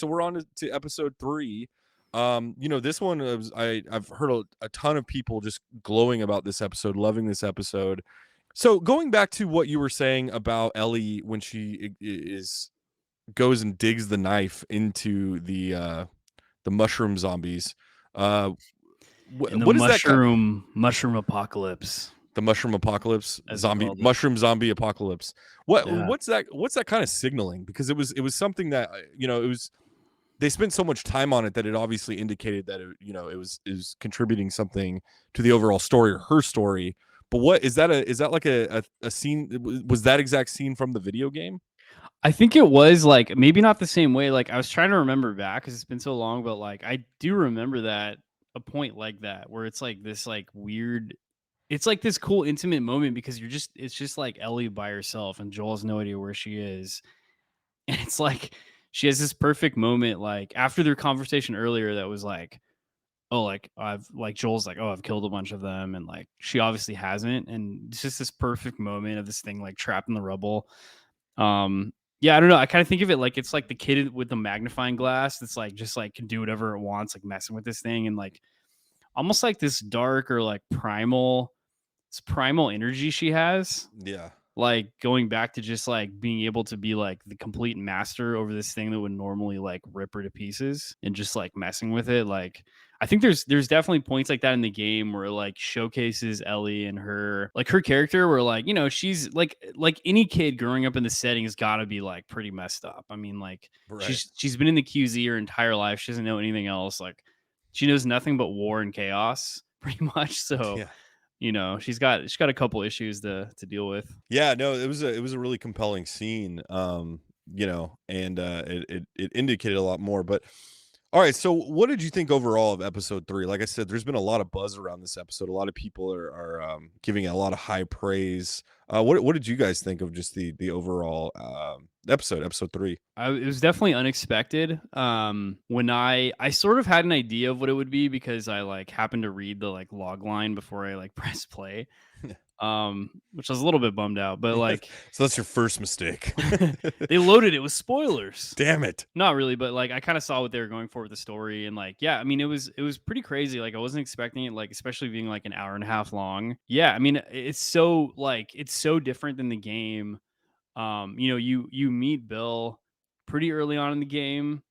So we're on to episode 3. This one was I've heard a ton of people just glowing about this episode, loving this episode. So going back to what you were saying about Ellie when she is goes and digs the knife into the mushroom zombies. Uh, In the what is that? mushroom apocalypse, The mushroom apocalypse, as they called it. mushroom zombie apocalypse. Yeah. What's that kind of signaling? Because it was something that it was. They spent so much time on it that it obviously indicated that it was contributing something to the overall story or her story. But what is that? Is that like a scene? Was that exact scene from the video game? I think it was like maybe not the same way. Like I was trying to remember back because it's been so long, but like I do remember that a point like that where it's like this like weird. It's like this cool intimate moment because it's just like Ellie by herself and Joel has no idea where she is. And it's like she has this perfect moment like after their conversation earlier that was like, oh, like I've like Joel's like, oh, I've killed a bunch of them, and like she obviously hasn't. And it's just this perfect moment of this thing like trapped in the rubble. Yeah, I don't know. I kind of think of it like it's like the kid with the magnifying glass that's like just like can do whatever it wants, like messing with this thing, and like almost like this dark or like primal energy she has. Yeah. Like going back to just like being able to be like the complete master over this thing that would normally like rip her to pieces and just like messing with it. Like I think there's definitely points like that in the game where it, like showcases Ellie and her like her character where like she's like any kid growing up in the setting has got to be like pretty messed up. I mean like Right. she's been in the QZ her entire life. She doesn't know anything else. Like she knows nothing but war and chaos pretty much. So Yeah. she's got a couple issues to deal with. Yeah, no, it was a really compelling scene. And it indicated a lot more. But all right, so what did you think overall of episode 3? Like I said, there's been a lot of buzz around this episode. A lot of people are giving it a lot of high praise. What did you guys think of just the overall episode 3? It was definitely unexpected. When I sort of had an idea of what it would be because I like happened to read the like log line before I like press play. Which I was a little bit bummed out, but like So that's your first mistake. they loaded it with spoilers. Damn it. Not really, but like I kind of saw what they were going for with the story, and like yeah, I mean it was pretty crazy. Like I wasn't expecting it, like especially being like an hour and a half long. Yeah, I mean it's so different than the game. You meet Bill pretty early on in the game,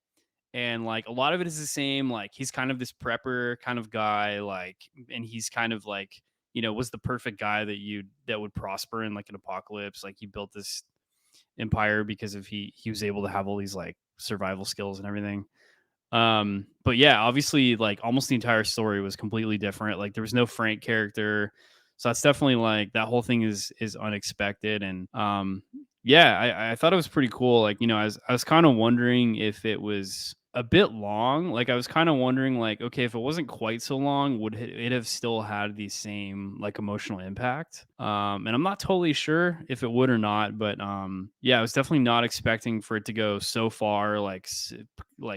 and like a lot of it is the same. Like he's kind of this prepper kind of guy, like, and he's kind of like was the perfect guy that would prosper in like an apocalypse. Like he built this empire because of he was able to have all these like survival skills and everything. But yeah, obviously like almost the entire story was completely different. Like there was no Frank character. So that's definitely like that whole thing is unexpected. And yeah, I thought it was pretty cool. Like, I was kind of wondering if it was a bit long. Like I was kind of wondering like, okay, if it wasn't quite so long, would it have still had the same like emotional impact? And I'm not totally sure if it would or not, but yeah, I was definitely not expecting for it to go so far, like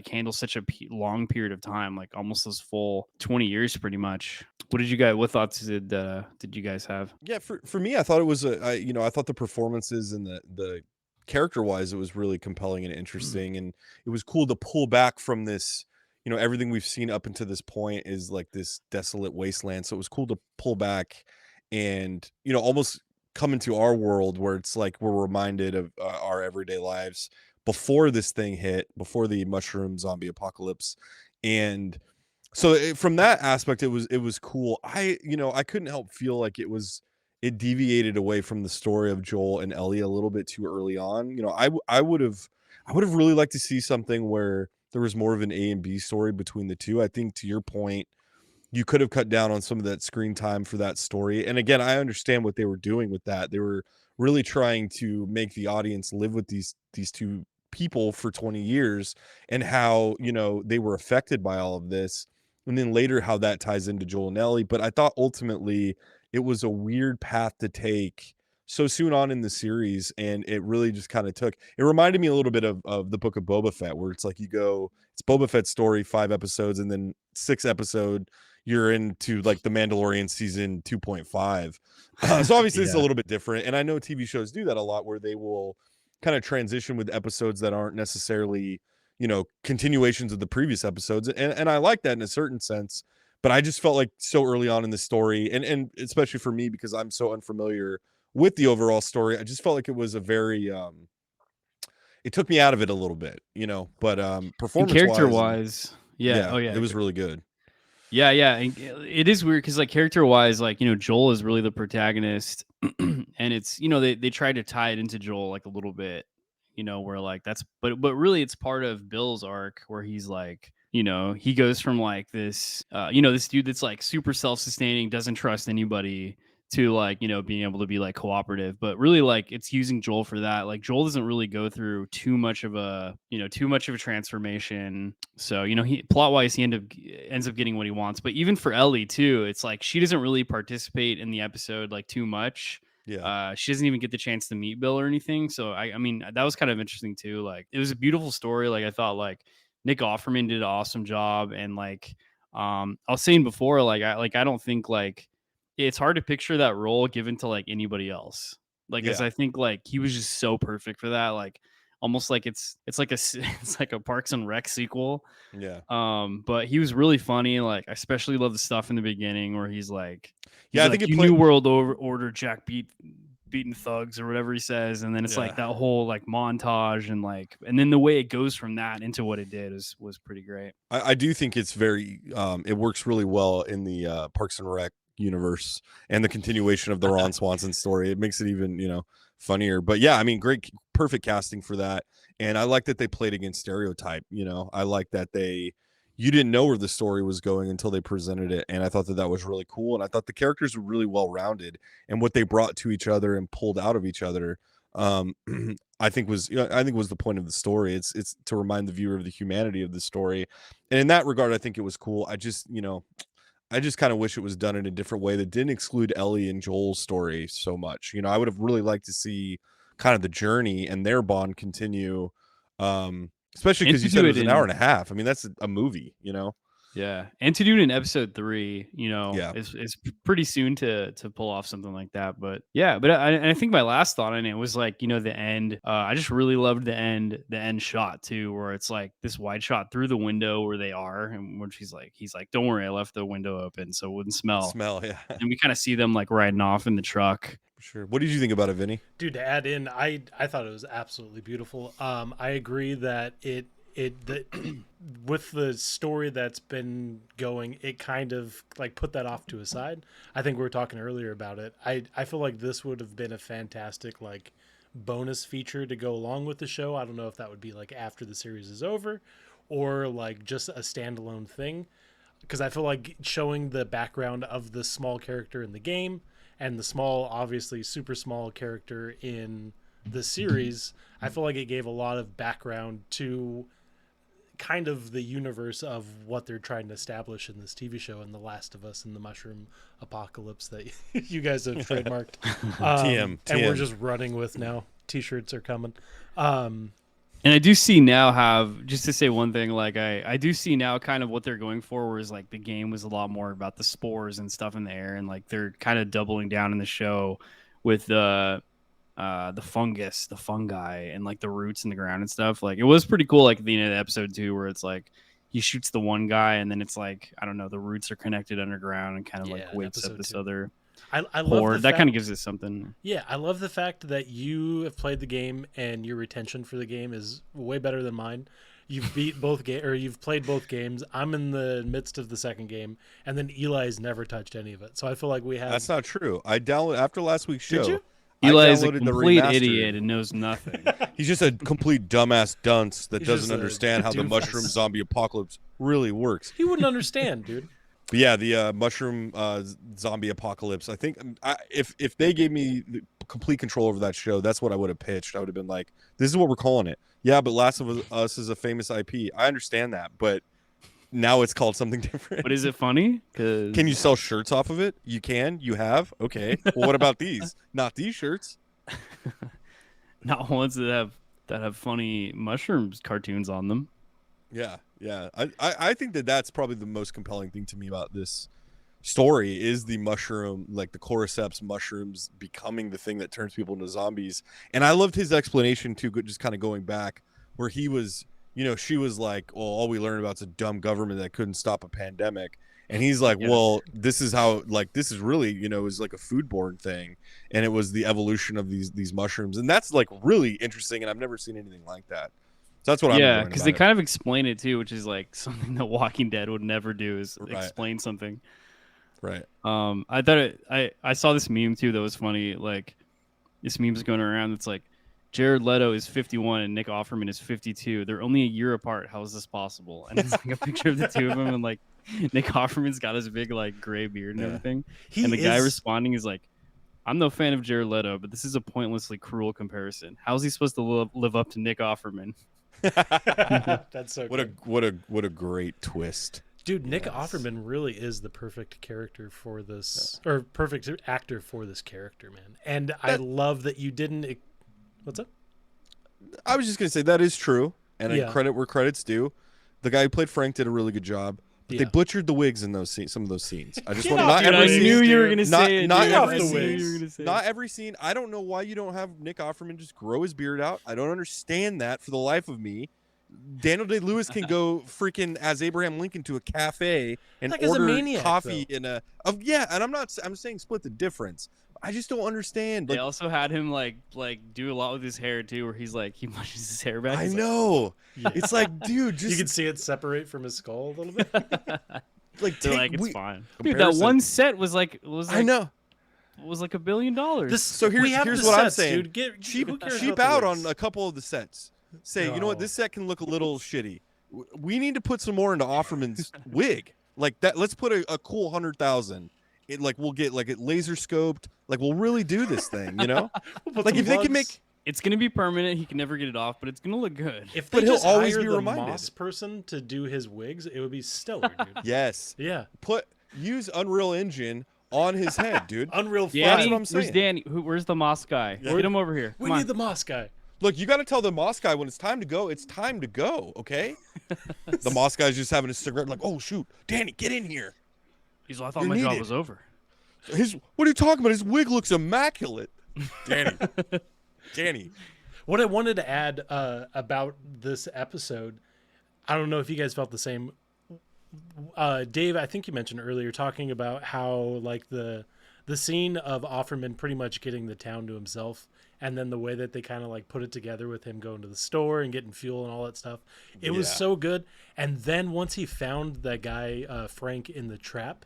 handle such a long period of time, like almost those full 20 years pretty much. What thoughts did you guys have? Yeah, for me, I thought it was I thought the performances and the character wise, it was really compelling and interesting, and it was cool to pull back from this. Everything we've seen up until this point is like this desolate wasteland. So it was cool to pull back and almost come into our world where it's like we're reminded of our everyday lives before this thing hit, before the mushroom zombie apocalypse, and so from that aspect, it was cool. I couldn't help feel like it deviated away from the story of Joel and Ellie a little bit too early on. I would have really liked to see something where there was more of an A and B story between the two. I think to your point, you could have cut down on some of that screen time for that story. And again, I understand what they were doing with that. They were really trying to make the audience live with these two people for 20 years and how, they were affected by all of this. And then later how that ties into Joel and Ellie. But I thought ultimately it was a weird path to take so soon on in the series. And it really just kind of it reminded me a little bit of the book of Boba Fett, where it's like it's Boba Fett's story, 5 episodes, and then 6 episode you're into like the Mandalorian season 2.5. So obviously it's a little bit different. And I know TV shows do that a lot where they will kind of transition with episodes that aren't necessarily, continuations of the previous episodes, and I like that in a certain sense. But I just felt like so early on in the story, and especially for me because I'm so unfamiliar with the overall story, I just felt like it was a very it took me out of it a little bit, but And performance character wise, and wise, yeah. yeah, Oh yeah. it was really good. Yeah, yeah, and it is weird because like character wise, like Joel is really the protagonist, and it's they try to tie it into Joel like a little bit, where like that's but really it's part of Bill's arc where he's like he goes from like this this dude that's like super self sustaining, doesn't trust anybody to like being able to be like cooperative, but really like it's using Joel for that. Like Joel doesn't really go through too much of a transformation, so he plot wise he ends up getting what he wants. But even for Ellie too, it's like she doesn't really participate in the episode like too much. Yeah, She doesn't even get the chance to meet Bill or anything, so I mean that was kind of interesting too. Like it was a beautiful story. Like I thought like Nick Offerman did an awesome job, and like I was saying before, like I don't think like it's hard to picture that role given to like anybody else. Like, as yeah, I think like he was just so perfect for that. Like, almost like it's like it's like a Parks and Rec sequel. yeah, But he was really funny. Like, I especially love the stuff in the beginning where yeah. he's I think like, it "You played. new world order, Jack beating thugs," or whatever he says, and then it's Yeah, like that whole like montage, and then the way it goes from that into what it did was pretty great. I do think it's very it works really well in the Parks and Rec universe and the continuation of the Ron Swanson story. It makes it even funnier. But yeah, I mean, great, perfect casting for that. And I like that they played against stereotype. I like that you didn't know where the story was going until they presented it, and I thought that was really cool. And I thought the characters were really well rounded, and what they brought to each other and pulled out of each other. Um, I think was the point of the story. It's to remind the viewer of the humanity of the story, and in that regard, I think it was cool. I just kind of wish it was done in a different way that didn't exclude Ellie and Joel's story so much. I would have really liked to see kind of the journey and their bond continue. Especially And because to you said do it it was an hour in and a half. I mean, that's a movie. Yeah, and to do it in episode 3, Yeah. is pretty soon to pull off something like that. But yeah, but I think my last thought on it was like the end. I just really loved the end shot too, where it's like this wide shot through the window where they are, and when he's like, "Don't worry, I left the window open so it wouldn't smell." Smell, yeah. And we kind of see them like riding off in the truck. For sure. What did you think about it, Vinny? Dude, to add in, I thought it was absolutely beautiful. I agree that with the story that's been going, it kind of like put that off to a side. I think we were talking earlier about it. I feel like this would have been a fantastic like bonus feature to go along with the show. I don't know if that would be like after the series is over or like just a standalone thing, because I feel like showing the background of the small character in the game and the small, obviously super small character in the series, I feel like it gave a lot of background to kind of the universe of what they're trying to establish in this TV show and The Last of Us and the mushroom apocalypse that you guys have trademarked. TM. And we're just running with now. T-shirts are coming. And I do see now just to say one thing, like I do see now kind of what they're going for, whereas like the game was a lot more about the spores and stuff in the air, and like they're kind of doubling down in the show with the fungus, the fungi, and like the roots in the ground and stuff. Like it was pretty cool, like at the end of the episode 2, where it's like he shoots the one guy, and then it's like, I don't know, the roots are connected underground and kind of like wakes up this 2. other I love horde. That kind of gives it something. Yeah, I love the fact that you have played the game and your retention for the game is way better than mine. You've beat you've played both games. I'm in the midst of the second game, and then Eli's never touched any of it. So I feel like we have. That's not true. I downloaded after last week's show. Did you? Eli is a downloaded the complete remastered. idiot and knows nothing. He's just a complete dumbass dunce that He's doesn't just a understand how the doofus. mushroom zombie apocalypse really works. He wouldn't understand, dude. But yeah, the mushroom zombie apocalypse. I think if they gave me the complete control over that show, that's what I would have pitched. I would have been like, "This is what we're calling it." Yeah, but Last of Us is a famous IP. I understand that, but now it's called something different. But is it funny? Cause Can you sell shirts off of it? You can. You have. Okay. Well, what about these? Not these shirts. not ones that have funny mushrooms cartoons on them. Yeah, yeah. I think that's probably the most compelling thing to me about this story is the mushroom, like the cordyceps mushrooms becoming the thing that turns people into zombies. And I loved his explanation too, just kind of going back where he was you know, she was like, well, all we learned about is a dumb government that couldn't stop a pandemic. And he's like, Yeah. well, this is how, like, this is really, you know, is like a foodborne thing. And it was the evolution of these mushrooms. And that's like really interesting. And I've never seen anything like that. So that's what I'm Yeah, enjoying because about they it. kind of explain it too, which is like something that Walking Dead would never do is Right. explain something. Right. I thought I saw this meme too that was funny. Like this meme's going around. It's like Jared Leto is 51 and Nick Offerman is 52. They're only a year apart. How is this possible? And it's like a picture of the two of them, and like Nick Offerman's got his big like gray beard and Yeah. everything. He And the guy is- responding is like, I'm no fan of Jared Leto, but this is a pointlessly cruel comparison. How is he supposed to live up to Nick Offerman? That's so good. What a great twist. Dude, Nick Yes. Offerman really is the perfect character for this, or perfect actor for this character, man. And I love that you didn't. What's up? I was just gonna say that is true, and Yeah. I credit where credit's due. The guy who played Frank did a really good job, but they Yeah. butchered the wigs in those scenes, some of those scenes. I just Get want off not your every wigs, scene. knew you were dude. gonna Not- say it. not dude. every I knew scene. you were gonna say it. Not every scene. I don't know why you don't have Nick Offerman just grow his beard out. I don't understand that for the life of me. Daniel Day-Lewis can go freaking as Abraham Lincoln to a cafe and Like as a order maniac, coffee though. in a. Yeah, and I'm saying split the difference. I just don't understand. They Like, also had him like do a lot with his hair too, where he's like he pushes his hair back. I He's know. Yeah. It's like, dude, You just can see it separate from his skull a little bit. like They're take. like it's we- fine. Dude, that comparison. one set was like I know. was like $1 billion. So we have here's the what I'm sets, saying. dude. cheap who cares cheap about the out wigs? on a couple of the sets. Say, you know what, No. this set can look a little shitty. We need to put some more into Offerman's wig. Like that. Let's put a cool 100,000. It like we'll get like it laser scoped. Like we'll really do this thing. You know, We'll put like some if they can plugs. make. It's gonna be permanent. He can never get it off, but it's gonna look good. If But they he'll just always hire be the reminded. Moss person to do his wigs, it would be stellar, dude. Yes. Yeah. Use Unreal Engine on his head, dude. Unreal 5. That's Danny, what I'm where's saying. Danny? Where's the Moss guy? Yeah. Get him over here. We Come need on. the Moss guy. Look, you got to tell the Moss guy when it's time to go. It's time to go. Okay. The Moss guy's just having a cigarette. Like, oh shoot, Danny, get in here. He's like, I thought You're my job needed. was over. What are you talking about? His wig looks immaculate. Danny. What I wanted to add about this episode, I don't know if you guys felt the same. Dave, I think you mentioned earlier talking about how like the scene of Offerman pretty much getting the town to himself, and then the way that they kind of like put it together with him going to the store and getting fuel and all that stuff. It was Yeah. so good. And then once he found that guy Frank in the trap,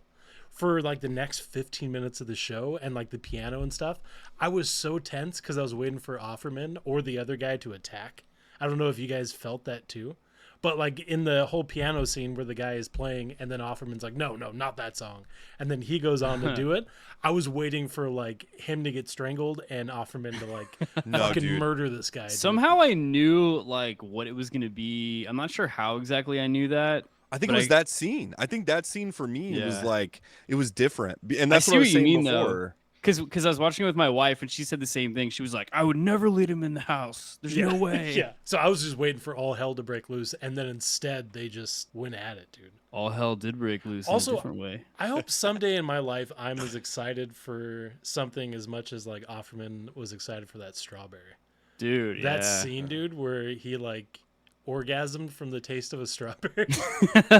for like the next 15 minutes of the show and like the piano and stuff, I was so tense because I was waiting for Offerman or the other guy to attack. I don't know if you guys felt that too, but like in the whole piano scene where the guy is playing and then Offerman's like, no, not that song. And then he goes on to do it. I was waiting for like him to get strangled and Offerman to like No, fucking dude. murder this guy. dude. Somehow I knew like what it was gonna be. I'm not sure how exactly I knew that. I think But it was I- that scene. I think that scene for me was Yeah. like it was different, and that's see what I was what you saying mean, though. before. Because I was watching it with my wife and she said the same thing. She was like, I would never let him in the house. There's no way. Yeah. So I was just waiting for all hell to break loose, and then instead they just went at it, dude. All hell did break loose Also, in a different way. I hope someday in my life I'm as excited for something as much as like Offerman was excited for that strawberry. Dude, That yeah. scene, dude, where he like orgasmed from the taste of a strawberry.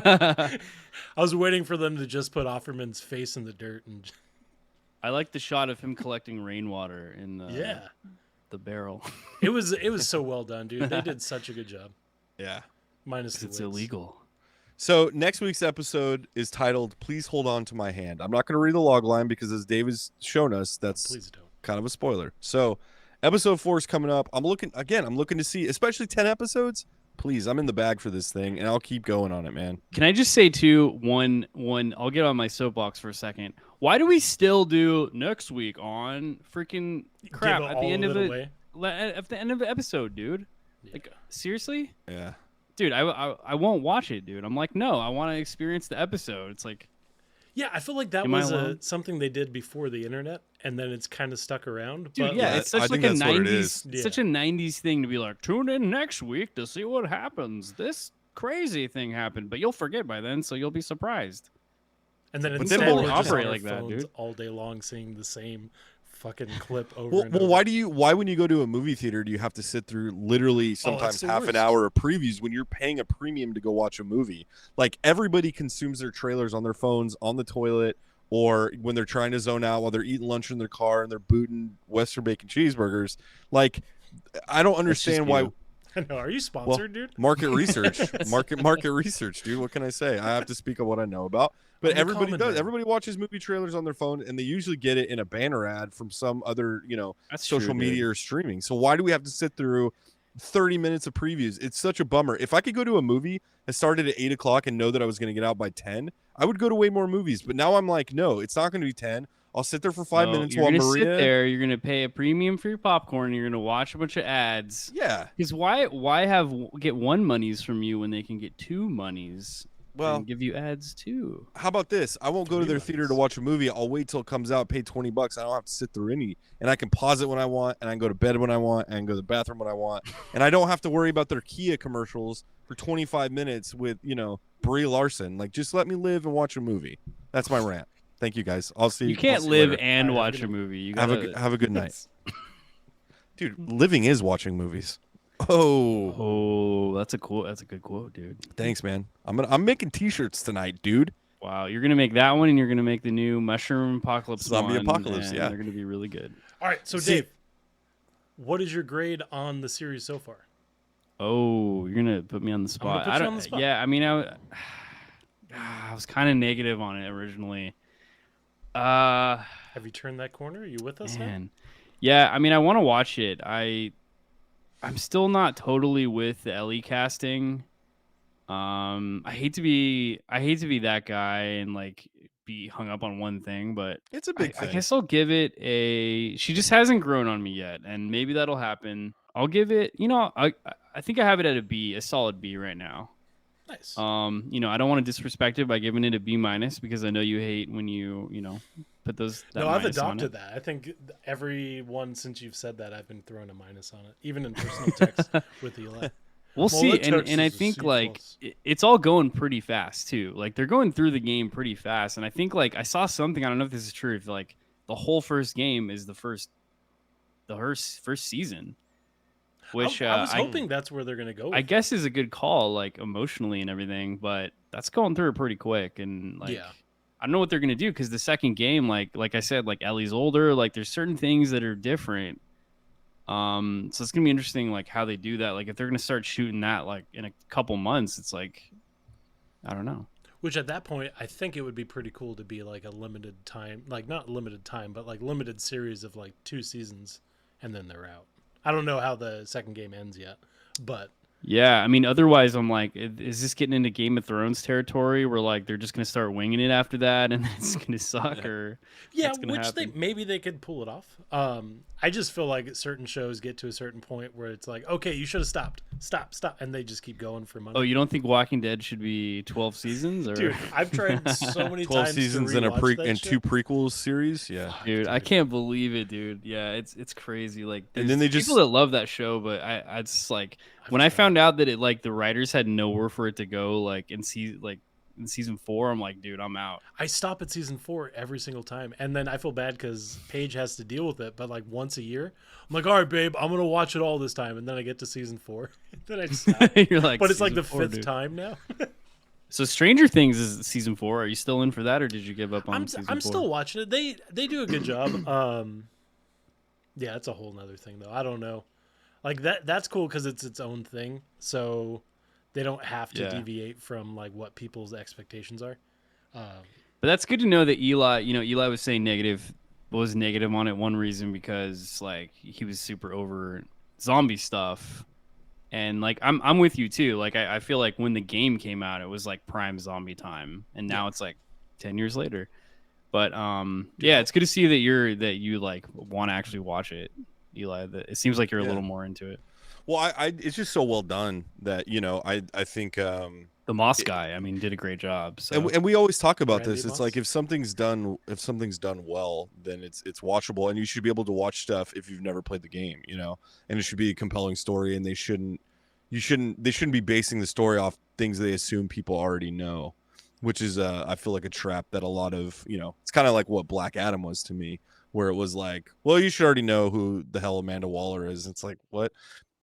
I was waiting for them to just put Offerman's face in the dirt and I like the shot of him collecting rainwater in the barrel. it was so well done, dude. They did such a good job. Yeah. Minus the It's wigs. illegal. So next week's episode is titled "Please Hold On to My Hand." I'm not going to read the log line because, as Dave has shown us, that's Please don't. kind of a spoiler. So, episode 4 is coming up. I'm looking to see, especially 10 episodes. Please, I'm in the bag for this thing, and I'll keep going on it, man. Can I just say too, one I'll get on my soapbox for a second. Why do we still do next week on freaking crap Give at all the end of it? away. At the end of the episode, dude. Yeah. Like seriously? Yeah. Dude, I won't watch it, dude. I'm like, no, I want to experience the episode. It's like, Yeah, I feel like that Am I was alone? something they did before the internet, and then it's kind of stuck around. dude, but yeah, like, it's such I like think a that's what it 90s, is. Yeah. such a 90s thing to be like, tune in next week to see what happens. This crazy thing happened, but you'll forget by then, so you'll be surprised. and then But instead then we'll we're just on operate our like that, phones dude. all day long, seeing the same fucking clip over Well, and well, over. why when you go to a movie theater do you have to sit through literally sometimes the half an worst. hour of previews when you're paying a premium to go watch a movie? Like everybody consumes their trailers on their phones, on the toilet, or when they're trying to zone out while they're eating lunch in their car and they're booting Western bacon cheeseburgers. Like I don't That's just understand why. you. I know. Are you Well, sponsored, dude? market research, market research, dude. What can I say? I have to speak of what I know about. But I'm the everybody common does. man. Everybody watches movie trailers on their phone, and they usually get it in a banner ad from some other, That's social true, media dude. or streaming. So why do we have to sit through 30 minutes of previews? It's such a bummer. If I could go to a movie that started at 8 o'clock and know that I was going to get out by 10, I would go to way more movies. But now I'm like, no, it's not going to be 10. I'll sit there for 5 minutes You're while gonna Maria. sit there. You're gonna pay a premium for your popcorn. You're gonna watch a bunch of ads. Yeah. Because why get one monies from you when they can get two monies Well, and give you ads too? how about this? I won't go to their theater to monies. watch a movie. I'll wait till it comes out, pay $20. I don't have to sit through any, and I can pause it when I want, and I can go to bed when I want, and I can go to the bathroom when I want, and I don't have to worry about their Kia commercials for 25 minutes with Brie Larson. Like, just let me live and watch a movie. That's my rant. Thank you guys. I'll see. You I'll can't see live later. and All right, watch a movie. You Have gotta a good night, dude. Living is watching movies. Oh, Oh, that's a good quote, dude. thanks, man. I'm making T-shirts tonight, dude. Wow, you're gonna make that one, and you're gonna make the new Mushroom Apocalypse Zombie one, Apocalypse, and yeah. they're gonna be really good. All right, so See- Dave, what is your grade on the series so far? Oh, you're gonna put me on the spot. put I you don't. on the spot. Yeah, I mean, I was kind of negative on it originally. Have you turned that corner? Are you with us now? Man, yeah. I mean, I want to watch it. I'm still not totally with the Ellie casting. I hate to be that guy and like be hung up on one thing, but It's a big I thing. guess I'll give it a. She just hasn't grown on me yet, and maybe that'll happen. I'll give it. I think I have it at a B, a solid B right now. Nice. I don't want to disrespect it by giving it a B minus because I know you hate when you put that No, I've minus on adopted it. that. I think everyone since you've said that, I've been throwing a minus on it, even in personal text with Eli. We'll see, the text and I is a think C like plus. it's all going pretty fast too. Like they're going through the game pretty fast, and I think like I saw something. I don't know if this is true. If like the whole first game is the first season, which I was hoping that's where they're going to go. I guess is a good call, like emotionally and everything. But that's going through pretty quick, and like Yeah. I don't know what they're gonna do because the second game, like I said, like Ellie's older. Like there's certain things that are different. So it's gonna be interesting, like how they do that. Like if they're gonna start shooting that like in a couple months, it's like I don't know. Which at that point, I think it would be pretty cool to be like a limited time, like not limited time, but like limited series of like 2 seasons, and then they're out. I don't know how the second game ends yet, but Yeah, I mean, otherwise, I'm like, is this getting into Game of Thrones territory where like they're just gonna start winging it after that, and it's gonna suck, or yeah, what's gonna which happen? maybe they could pull it off. I just feel like certain shows get to a certain point where it's like, okay, you should have stop, and they just keep going for money. Oh, you don't think Walking Dead should be 12 seasons, or Dude, I've tried so many 12 times seasons to and rewatch that and shit. 2 prequels series. Yeah. dude, I can't believe it, dude. Yeah, it's crazy. Like, And then they there's just- people that love that show, but I just like when I found out that it like the writers had nowhere for it to go, like in season 4, I'm like, dude, I'm out. I stop at season 4 every single time, and then I feel bad because Paige has to deal with it. But like once a year, I'm like, all right, babe, I'm gonna watch it all this time, and then I get to season 4, then I just stop. You're like, But it's like the season 4, 5th dude. time now. So Stranger Things is season 4. Are you still in for that, or did you give up on season 4? I'm still watching it. They do a good job. Yeah, that's a whole nother thing though. I don't know. Like that's cool because it's its own thing, so they don't have to Yeah. deviate from like what people's expectations are. But that's good to know that Eli was saying was negative on it. One reason because like he was super over zombie stuff, and like I'm with you too. Like I feel like when the game came out, it was like prime zombie time, and now it's like 10 years later. But yeah, it's good to see that you like want to actually watch it, Eli. That it seems like you're a little more into it. Well, I it's just so well done that I think The Moss guy, I mean, did a great job. So and we always talk about Randy this. It's Moss? like if something's done well, then it's watchable, and you should be able to watch stuff if you've never played the game, and it should be a compelling story, and they shouldn't be basing the story off things they assume people already know, which is I feel like a trap that a lot of it's kind of like what Black Adam was to me, where it was like, well, you should already know who the hell Amanda Waller is. It's like, what?